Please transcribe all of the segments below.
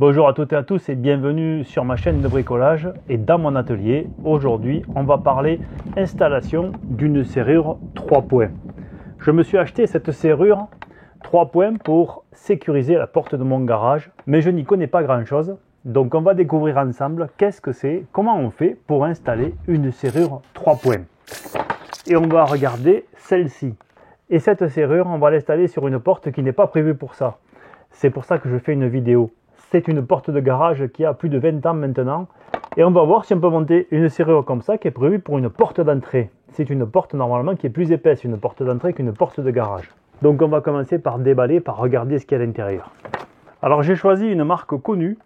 Bonjour à toutes et à tous et bienvenue sur ma chaîne de bricolage et dans mon atelier. Aujourd'hui, on va parler installation d'une serrure 3 points. Je me suis acheté cette serrure 3 points pour sécuriser la porte de mon garage, mais je n'y connais pas grand chose. Donc on va découvrir ensemble qu'est-ce que c'est, comment on fait pour installer une serrure 3 points. Et on va regarder celle-ci. Et cette serrure, on va l'installer sur une porte qui n'est pas prévue pour ça. C'est pour ça que je fais une vidéo. C'est une porte de garage qui a plus de 20 ans maintenant. Et on va voir si on peut monter une serrure comme ça qui est prévue pour une porte d'entrée. C'est une porte normalement qui est plus épaisse, une porte d'entrée qu'une porte de garage. Donc on va commencer par déballer, par regarder ce qu'il y a à l'intérieur. Alors j'ai choisi une marque connue.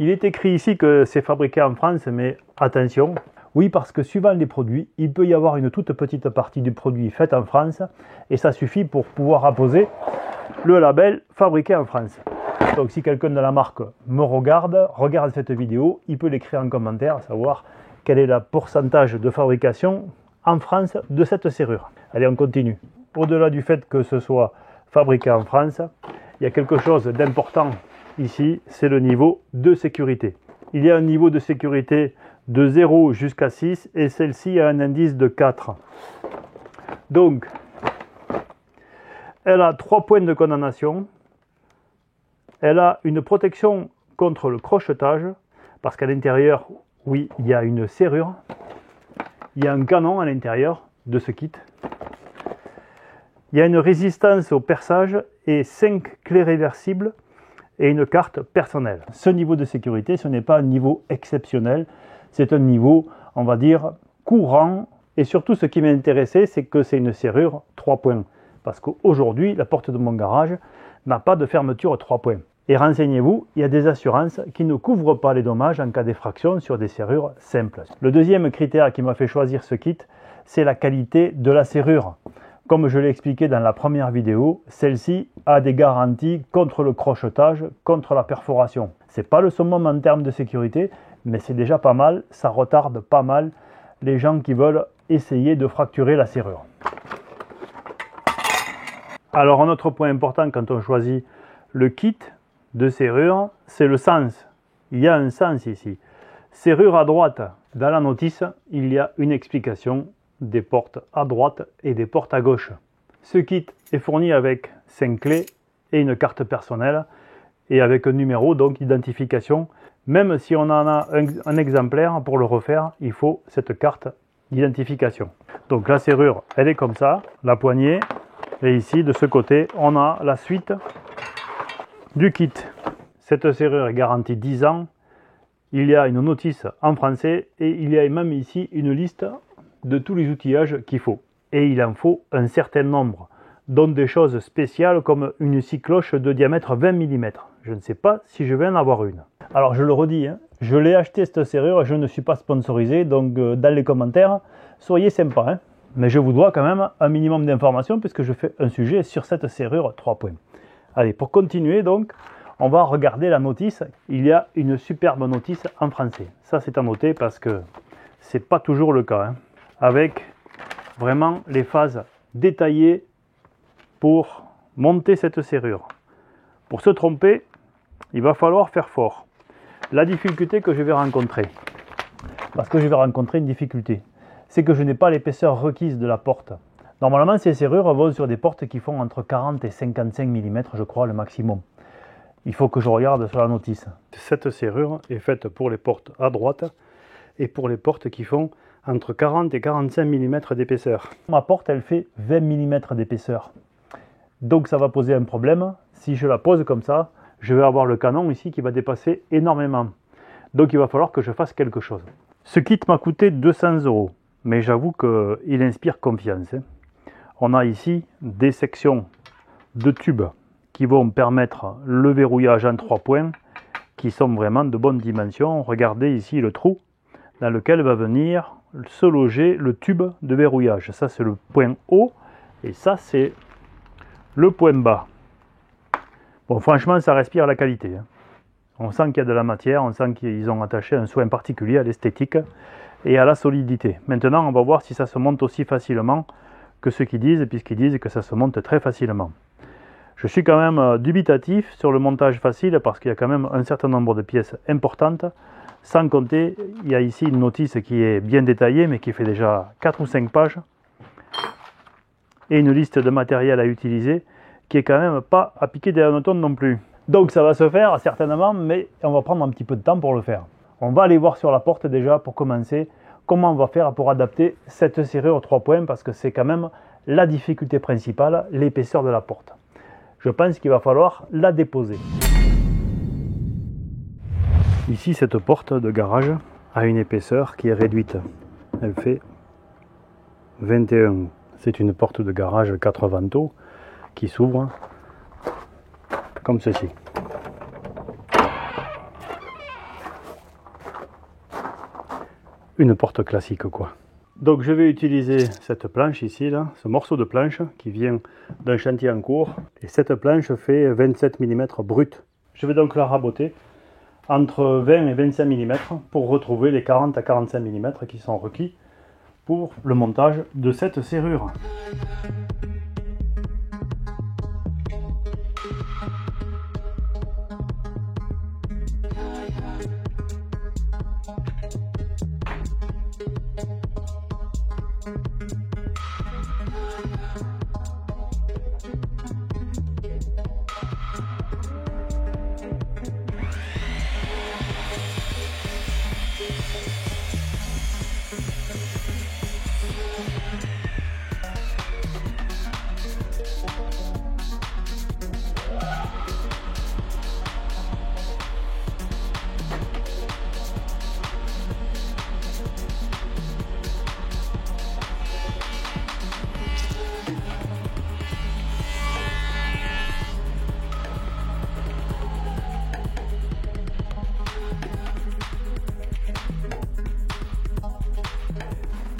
Il est écrit ici que c'est fabriqué en France, mais attention. Oui, parce que suivant les produits, il peut y avoir une toute petite partie du produit faite en France. Et ça suffit pour pouvoir apposer le label fabriqué en France. Donc si quelqu'un de la marque me regarde cette vidéo, il peut l'écrire en commentaire, savoir quel est le pourcentage de fabrication en France de cette serrure. Allez, on continue. Au-delà du fait que ce soit fabriqué en France, il y a quelque chose d'important ici, c'est le niveau de sécurité. Il y a un niveau de sécurité de 0 jusqu'à 6 et celle-ci a un indice de 4. Donc, elle a 3 points de condamnation. Elle a une protection contre le crochetage, parce qu'à l'intérieur, oui, il y a une serrure. Il y a un canon à l'intérieur de ce kit. Il y a une résistance au perçage et 5 clés réversibles et une carte personnelle. Ce niveau de sécurité, ce n'est pas un niveau exceptionnel. C'est un niveau, on va dire, courant. Et surtout, ce qui m'intéressait, c'est que c'est une serrure 3 points. Parce qu'aujourd'hui, la porte de mon garage n'a pas de fermeture 3 points. Et renseignez-vous, il y a des assurances qui ne couvrent pas les dommages en cas d'effraction sur des serrures simples. Le deuxième critère qui m'a fait choisir ce kit, c'est la qualité de la serrure. Comme je l'ai expliqué dans la première vidéo, celle-ci a des garanties contre le crochetage, contre la perforation. C'est pas le summum en termes de sécurité, mais c'est déjà pas mal, ça retarde pas mal les gens qui veulent essayer de fracturer la serrure. Alors un autre point important quand on choisit le kit de serrure, c'est le sens. Il y a un sens ici. Serrure à droite, dans la notice, il y a une explication des portes à droite et des portes à gauche. Ce kit est fourni avec 5 clés et une carte personnelle et avec un numéro, donc d'identification. Même si on en a un exemplaire, pour le refaire, il faut cette carte d'identification. Donc la serrure, elle est comme ça, la poignée. Et ici, de ce côté, on a la suite du kit. Cette serrure est garantie 10 ans. Il y a une notice en français et il y a même ici une liste de tous les outillages qu'il faut. Et il en faut un certain nombre, dont des choses spéciales comme une scie cloche de diamètre 20 mm. Je ne sais pas si je vais en avoir une. Alors je le redis, je l'ai acheté cette serrure, je ne suis pas sponsorisé, donc dans les commentaires, soyez sympas. Mais je vous dois quand même un minimum d'informations puisque je fais un sujet sur cette serrure 3 points. Allez, pour continuer donc, on va regarder la notice. Il y a une superbe notice en français. Ça c'est à noter parce que c'est pas toujours le cas. Avec vraiment les phases détaillées pour monter cette serrure. Pour se tromper, il va falloir faire fort. La difficulté que je vais rencontrer, parce que je vais rencontrer une difficulté, c'est que je n'ai pas l'épaisseur requise de la porte. Normalement, ces serrures vont sur des portes qui font entre 40 et 55 mm, je crois, le maximum. Il faut que je regarde sur la notice. Cette serrure est faite pour les portes à droite et pour les portes qui font entre 40 et 45 mm d'épaisseur. Ma porte, elle fait 20 mm d'épaisseur. Donc ça va poser un problème. Si je la pose comme ça, je vais avoir le canon ici qui va dépasser énormément. Donc il va falloir que je fasse quelque chose. Ce kit m'a coûté 200 €. Mais j'avoue qu'il inspire confiance. On a ici des sections de tubes qui vont permettre le verrouillage en 3 points, qui sont vraiment de bonnes dimensions. Regardez ici le trou dans lequel va venir se loger le tube de verrouillage. Ça c'est le point haut et ça c'est le point bas. Bon, franchement ça respire la qualité. On sent qu'il y a de la matière, on sent qu'ils ont attaché un soin particulier à l'esthétique et à la solidité. Maintenant, on va voir si ça se monte aussi facilement que ceux qui disent, puisqu'ils disent que ça se monte très facilement. Je suis quand même dubitatif sur le montage facile parce qu'il y a quand même un certain nombre de pièces importantes. Sans compter, il y a ici une notice qui est bien détaillée mais qui fait déjà 4 ou 5 pages. Et une liste de matériel à utiliser qui est quand même pas à piquer des hannetons non plus. Donc ça va se faire certainement, mais on va prendre un petit peu de temps pour le faire. On va aller voir sur la porte déjà pour commencer comment on va faire pour adapter cette serrure 3 points parce que c'est quand même la difficulté principale, l'épaisseur de la porte. Je pense qu'il va falloir la déposer. Ici, cette porte de garage a une épaisseur qui est réduite. Elle fait 21. C'est une porte de garage 4 vantaux qui s'ouvre comme ceci. Une porte classique quoi. Donc je vais utiliser cette planche ici, là, ce morceau de planche qui vient d'un chantier en cours. Et cette planche fait 27 mm brut. Je vais donc la raboter entre 20 et 25 mm pour retrouver les 40 à 45 mm qui sont requis pour le montage de cette serrure.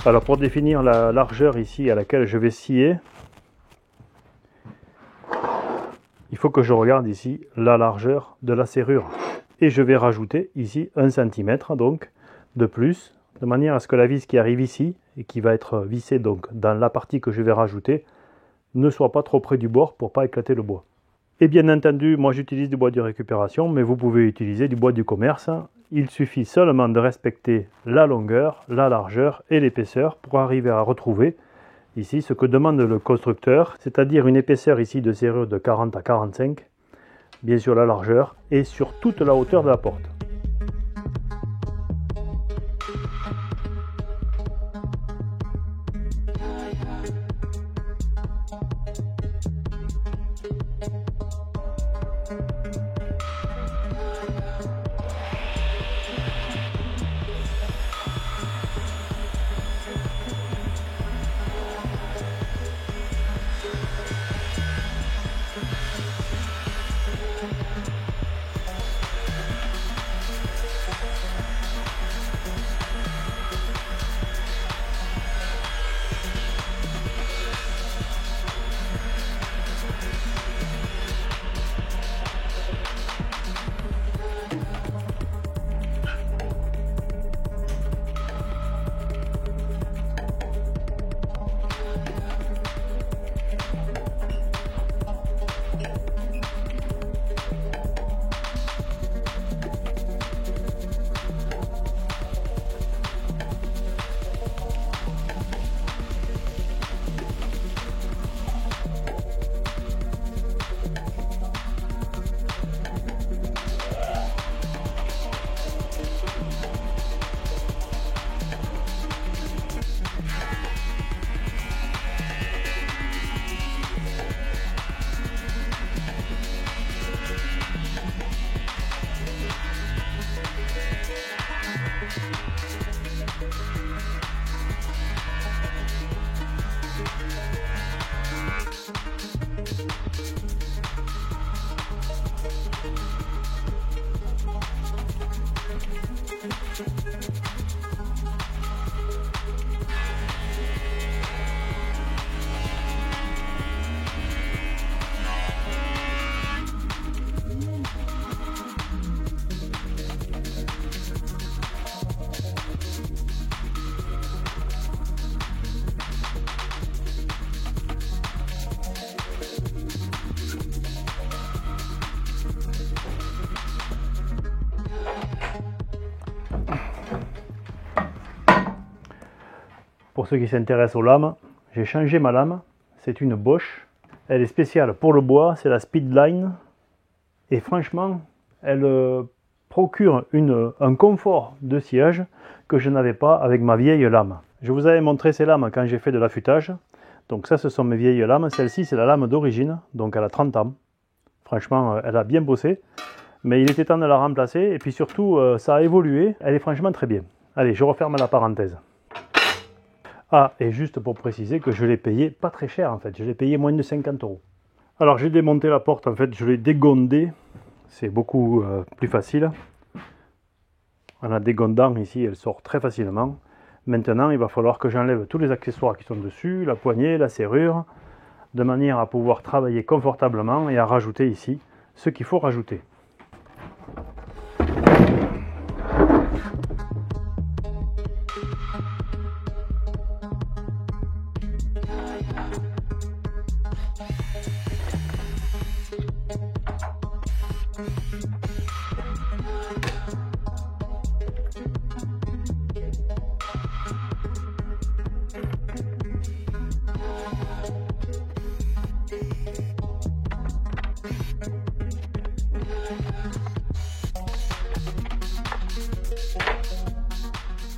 Alors pour définir la largeur ici à laquelle je vais scier, il faut que je regarde ici la largeur de la serrure. Et je vais rajouter ici 1 cm donc de plus, de manière à ce que la vis qui arrive ici et qui va être vissée donc dans la partie que je vais rajouter ne soit pas trop près du bord pour pas éclater le bois. Et bien entendu, moi j'utilise du bois de récupération, mais vous pouvez utiliser du bois du commerce. Il suffit seulement de respecter la longueur, la largeur et l'épaisseur pour arriver à retrouver ici ce que demande le constructeur, c'est-à-dire une épaisseur ici de serrure de 40 à 45, bien sûr la largeur, et sur toute la hauteur de la porte. Pour ceux qui s'intéressent aux lames, j'ai changé ma lame. C'est une Bosch. Elle est spéciale pour le bois, c'est la Speedline. Et franchement, elle procure un confort de sciage que je n'avais pas avec ma vieille lame. Je vous avais montré ces lames quand j'ai fait de l'affûtage. Donc ça, ce sont mes vieilles lames. Celle-ci, c'est la lame d'origine, donc elle a 30 ans. Franchement, elle a bien bossé. Mais il était temps de la remplacer. Et puis surtout, ça a évolué. Elle est franchement très bien. Allez, je referme la parenthèse. Ah, et juste pour préciser que je l'ai payé pas très cher en fait. Je l'ai payé moins de 50 €. Alors j'ai démonté la porte, en fait, je l'ai dégondée. C'est beaucoup plus facile. En la dégondant ici, elle sort très facilement. Maintenant, il va falloir que j'enlève tous les accessoires qui sont dessus, la poignée, la serrure, de manière à pouvoir travailler confortablement et à rajouter ici ce qu'il faut rajouter.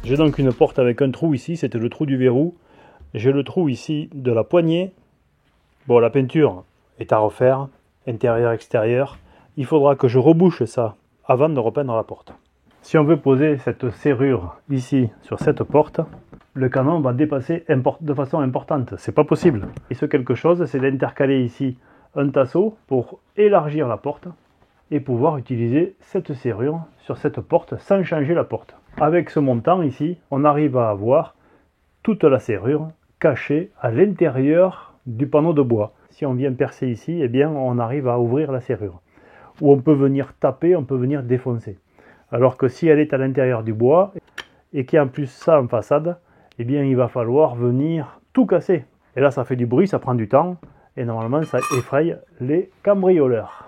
J'ai donc une porte avec un trou ici, c'était le trou du verrou. J'ai le trou ici de la poignée. Bon, la peinture est à refaire, intérieur, extérieur. Il faudra que je rebouche ça avant de repeindre la porte. Si on veut poser cette serrure ici sur cette porte, le canon va dépasser de façon importante. C'est pas possible. Et ce quelque chose, c'est d'intercaler ici un tasseau pour élargir la porte et pouvoir utiliser cette serrure sur cette porte sans changer la porte. Avec ce montant ici, on arrive à avoir toute la serrure cachée à l'intérieur du panneau de bois. Si on vient percer ici, eh bien on arrive à ouvrir la serrure. Ou on peut venir taper, on peut venir défoncer. Alors que si elle est à l'intérieur du bois et qu'il y a en plus ça en façade, eh bien il va falloir venir tout casser. Et là ça fait du bruit, ça prend du temps et normalement ça effraie les cambrioleurs.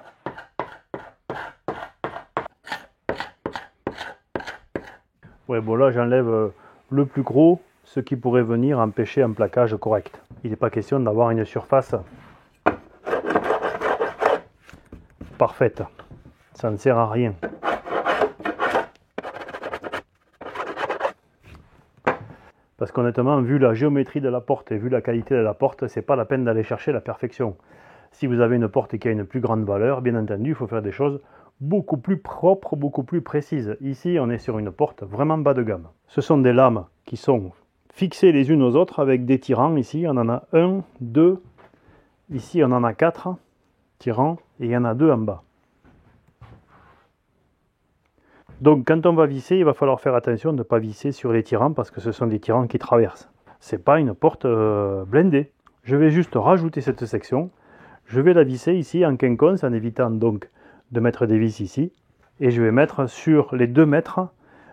Ouais, bon là j'enlève le plus gros, ce qui pourrait venir empêcher un plaquage correct. Il n'est pas question d'avoir une surface parfaite. Ça ne sert à rien. Parce qu'honnêtement, vu la géométrie de la porte et vu la qualité de la porte, c'est pas la peine d'aller chercher la perfection. Si vous avez une porte qui a une plus grande valeur, bien entendu, il faut faire des choses beaucoup plus propres, beaucoup plus précises. Ici, on est sur une porte vraiment bas de gamme. Ce sont des lames qui sont fixées les unes aux autres avec des tirants. Ici, on en a 1, 2. Ici, on en a 4 tirants et il y en a 2 en bas. Donc, quand on va visser, il va falloir faire attention de ne pas visser sur les tirants parce que ce sont des tirants qui traversent. C'est pas une porte blindée. Je vais juste rajouter cette section. Je vais la visser ici en quinconce en évitant donc de mettre des vis ici. Et je vais mettre sur les 2 mètres,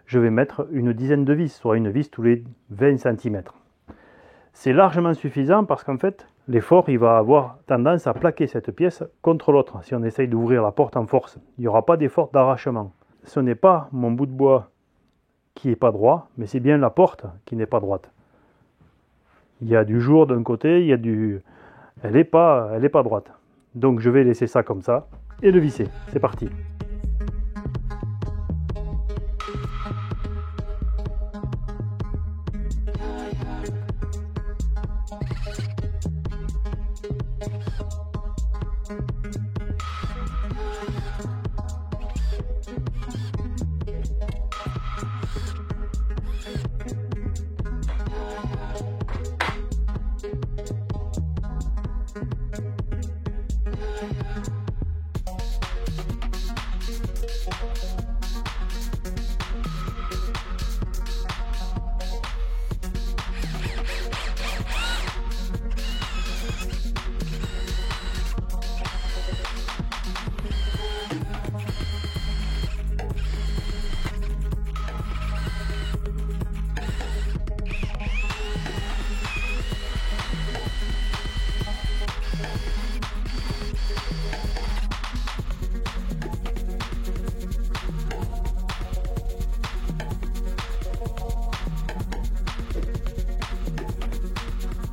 je vais mettre une dizaine de vis, soit une vis tous les 20 cm. C'est largement suffisant parce qu'en fait, l'effort il va avoir tendance à plaquer cette pièce contre l'autre. Si on essaye d'ouvrir la porte en force, il n'y aura pas d'effort d'arrachement. Ce n'est pas mon bout de bois qui n'est pas droit, mais c'est bien la porte qui n'est pas droite. Il y a du jour d'un côté, il y a du... elle n'est pas droite. Donc je vais laisser ça comme ça et le visser. C'est parti.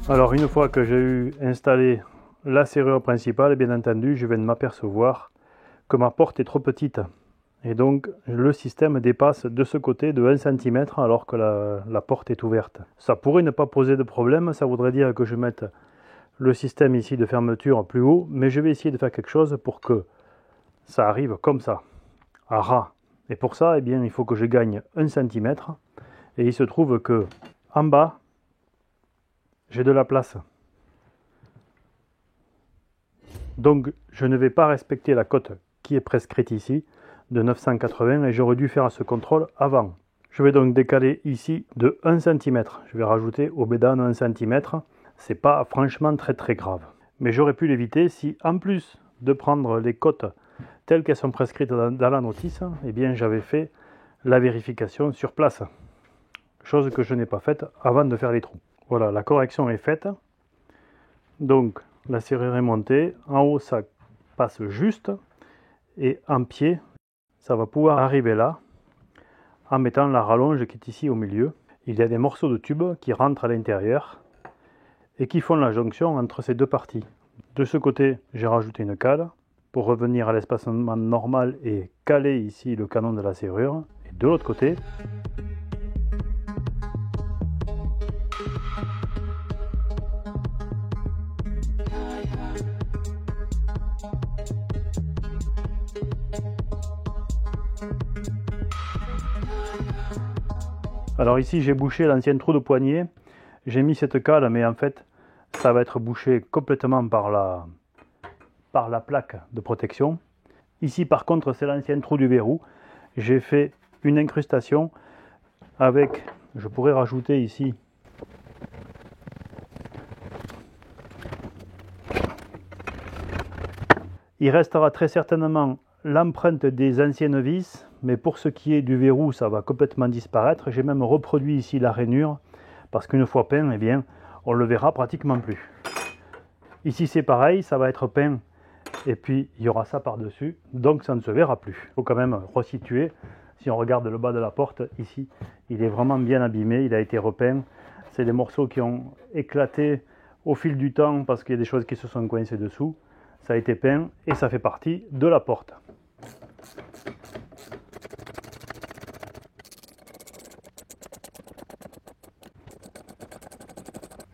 Alors une fois que j'ai eu installé la serrure principale, bien entendu, je viens de m'apercevoir que ma porte est trop petite. Et donc le système dépasse de ce côté de 1 cm alors que la porte est ouverte. Ça pourrait ne pas poser de problème, ça voudrait dire que je mette le système ici de fermeture plus haut, mais je vais essayer de faire quelque chose pour que ça arrive comme ça, à ras. Et pour ça, eh bien, il faut que je gagne 1 cm. Et il se trouve que en bas, j'ai de la place. Donc je ne vais pas respecter la cote qui est prescrite ici de 980 et j'aurais dû faire ce contrôle avant. Je vais donc décaler ici de 1 cm. Je vais rajouter au bédane 1 cm. C'est pas franchement très grave. Mais j'aurais pu l'éviter si en plus de prendre les cotes telles qu'elles sont prescrites dans la notice, eh bien j'avais fait la vérification sur place. Chose que je n'ai pas faite avant de faire les trous. Voilà, la correction est faite. Donc la serrure est montée. En haut, ça passe juste. Et en pied, ça va pouvoir arriver là en mettant la rallonge qui est ici au milieu. Il y a des morceaux de tube qui rentrent à l'intérieur et qui font la jonction entre ces deux parties. De ce côté, j'ai rajouté une cale pour revenir à l'espacement normal et caler ici le canon de la serrure. Et de l'autre côté, alors ici j'ai bouché l'ancien trou de poignée, j'ai mis cette cale mais en fait ça va être bouché complètement par la plaque de protection. Ici par contre c'est l'ancien trou du verrou, j'ai fait une incrustation avec, je pourrais rajouter ici il restera très certainement l'empreinte des anciennes vis, mais pour ce qui est du verrou, ça va complètement disparaître. J'ai même reproduit ici la rainure, parce qu'une fois peint, eh bien, on le verra pratiquement plus. Ici c'est pareil, ça va être peint, et puis il y aura ça par-dessus, donc ça ne se verra plus. Il faut quand même resituer. Si on regarde le bas de la porte, ici, il est vraiment bien abîmé, il a été repeint. C'est des morceaux qui ont éclaté au fil du temps, parce qu'il y a des choses qui se sont coincées dessous. Ça a été peint et ça fait partie de la porte.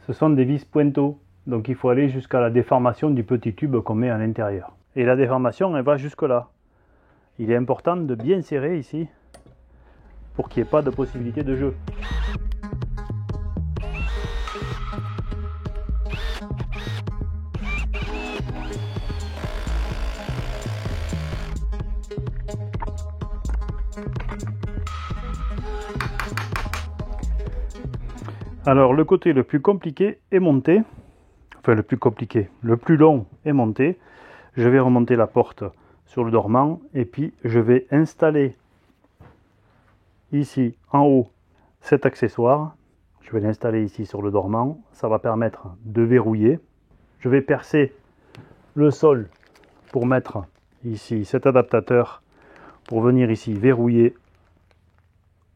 Ce sont des vis pointeaux, donc il faut aller jusqu'à la déformation du petit tube qu'on met à l'intérieur. Et la déformation, elle va jusque là. Il est important de bien serrer ici pour qu'il n'y ait pas de possibilité de jeu. Alors le côté le plus compliqué est monté, enfin le plus compliqué, le plus long est monté. Je vais remonter la porte sur le dormant et puis je vais installer ici en haut cet accessoire. Je vais l'installer ici sur le dormant, ça va permettre de verrouiller. Je vais percer le sol pour mettre ici cet adaptateur pour venir ici verrouiller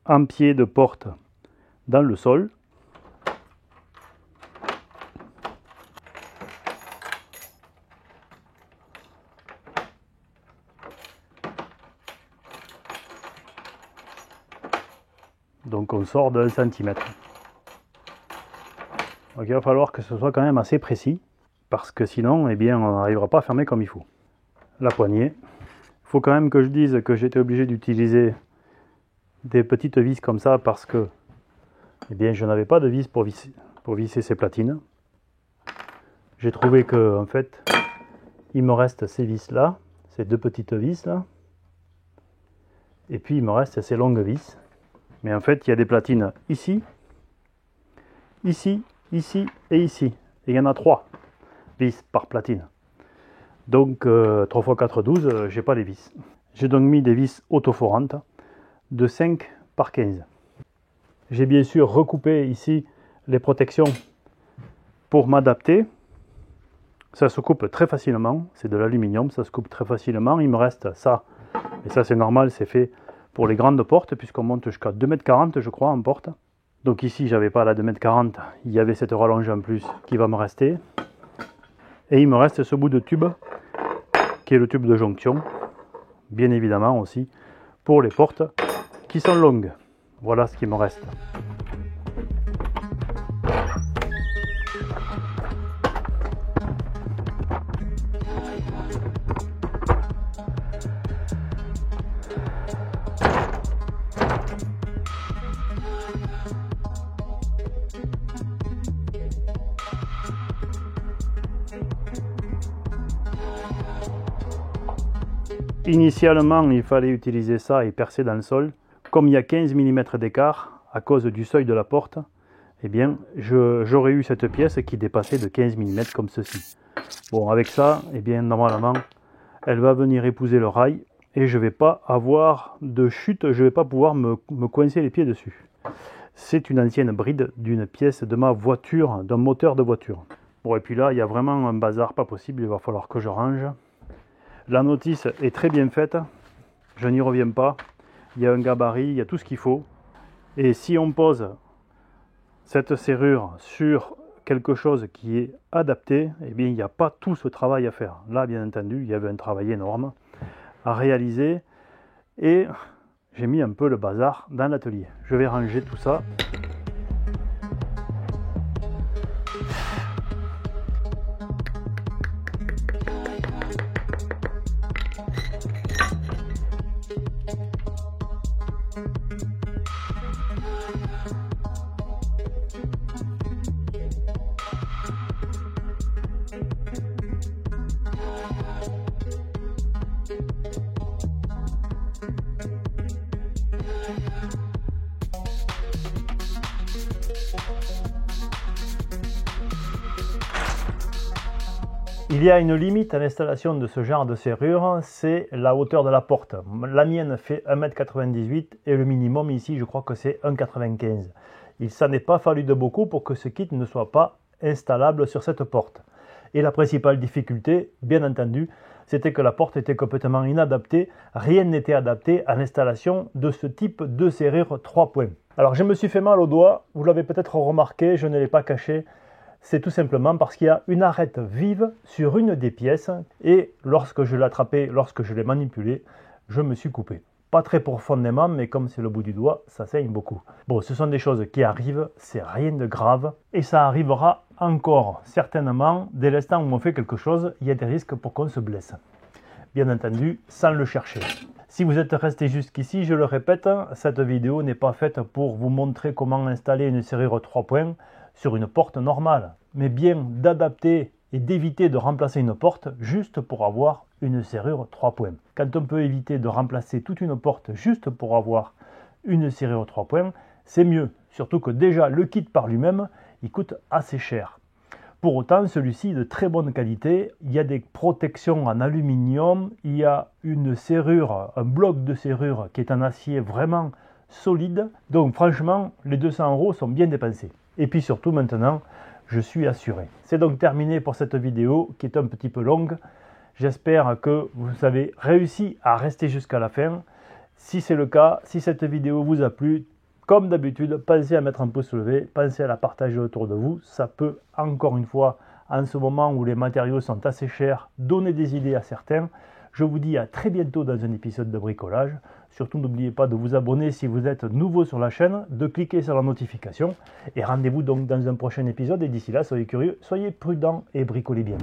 un pied de porte dans le sol. Donc on sort de 1 cm. Donc il va falloir que ce soit quand même assez précis, parce que sinon eh bien, on n'arrivera pas à fermer comme il faut. La poignée. Il faut quand même que je dise que j'étais obligé d'utiliser des petites vis comme ça parce que eh bien, je n'avais pas de vis pour visser ces platines. J'ai trouvé que en fait il me reste ces vis là, ces deux petites vis là, et puis il me reste ces longues vis. Mais en fait, il y a des platines ici, ici, ici et ici. Et il y en a 3 vis par platine. Donc 3 x 4, 12, j'ai pas les vis. J'ai donc mis des vis autoforantes de 5 par 15. J'ai bien sûr recoupé ici les protections pour m'adapter. Ça se coupe très facilement, c'est de l'aluminium, ça se coupe très facilement. Il me reste ça, et ça c'est normal, c'est fait pour les grandes portes, puisqu'on monte jusqu'à 2,40 m je crois en porte. Donc ici, j'avais pas la 2,40 m, il y avait cette rallonge en plus qui va me rester. Et il me reste ce bout de tube, qui est le tube de jonction, bien évidemment aussi, pour les portes qui sont longues. Voilà ce qui me reste. Initialement, il fallait utiliser ça et percer dans le sol. Comme il y a 15 mm d'écart à cause du seuil de la porte, eh bien, j'aurais eu cette pièce qui dépassait de 15 mm comme ceci. Bon, avec ça, eh bien, normalement, elle va venir épouser le rail et je ne vais pas avoir de chute, je ne vais pas pouvoir me coincer les pieds dessus. C'est une ancienne bride d'une pièce de ma voiture, d'un moteur de voiture. Bon, et puis là, il y a vraiment un bazar pas possible, il va falloir que je range. La notice est très bien faite, je n'y reviens pas. Il y a un gabarit, il y a tout ce qu'il faut. Et si on pose cette serrure sur quelque chose qui est adapté, eh bien il n'y a pas tout ce travail à faire. Là, bien entendu, il y avait un travail énorme à réaliser. Et j'ai mis un peu le bazar dans l'atelier. Je vais ranger tout ça. Il y a une limite à l'installation de ce genre de serrure, c'est la hauteur de la porte. La mienne fait 1,98 m et le minimum ici, je crois que c'est 1,95 m. Il s'en est pas fallu de beaucoup pour que ce kit ne soit pas installable sur cette porte. Et la principale difficulté, bien entendu, c'était que la porte était complètement inadaptée. Rien n'était adapté à l'installation de ce type de serrure 3 points. Alors je me suis fait mal au doigt, vous l'avez peut-être remarqué, je ne l'ai pas caché. C'est tout simplement parce qu'il y a une arête vive sur une des pièces et lorsque je l'ai attrapé, lorsque je l'ai manipulé, je me suis coupé. Pas très profondément, mais comme c'est le bout du doigt, ça saigne beaucoup. Bon, ce sont des choses qui arrivent, c'est rien de grave et ça arrivera encore certainement. Dès l'instant où on fait quelque chose, il y a des risques pour qu'on se blesse. Bien entendu, sans le chercher. Si vous êtes resté jusqu'ici, je le répète, cette vidéo n'est pas faite pour vous montrer comment installer une serrure 3 points sur une porte normale, mais bien d'adapter et d'éviter de remplacer une porte juste pour avoir une serrure 3 points. Quand on peut éviter de remplacer toute une porte juste pour avoir une serrure 3 points, c'est mieux. Surtout que déjà le kit par lui-même, il coûte assez cher. Pour autant, celui-ci est de très bonne qualité. Il y a des protections en aluminium, il y a une serrure, un bloc de serrure qui est en acier vraiment solide. Donc franchement, les 200 € sont bien dépensés. Et puis surtout maintenant, je suis assuré. C'est donc terminé pour cette vidéo qui est un petit peu longue. J'espère que vous avez réussi à rester jusqu'à la fin. Si c'est le cas, si cette vidéo vous a plu, comme d'habitude, pensez à mettre un pouce levé, pensez à la partager autour de vous. Ça peut, encore une fois, en ce moment où les matériaux sont assez chers, donner des idées à certains. Je vous dis à très bientôt dans un épisode de bricolage. Surtout, n'oubliez pas de vous abonner si vous êtes nouveau sur la chaîne, de cliquer sur la notification. Et rendez-vous donc dans un prochain épisode. Et d'ici là, soyez curieux, soyez prudents et bricolez bien.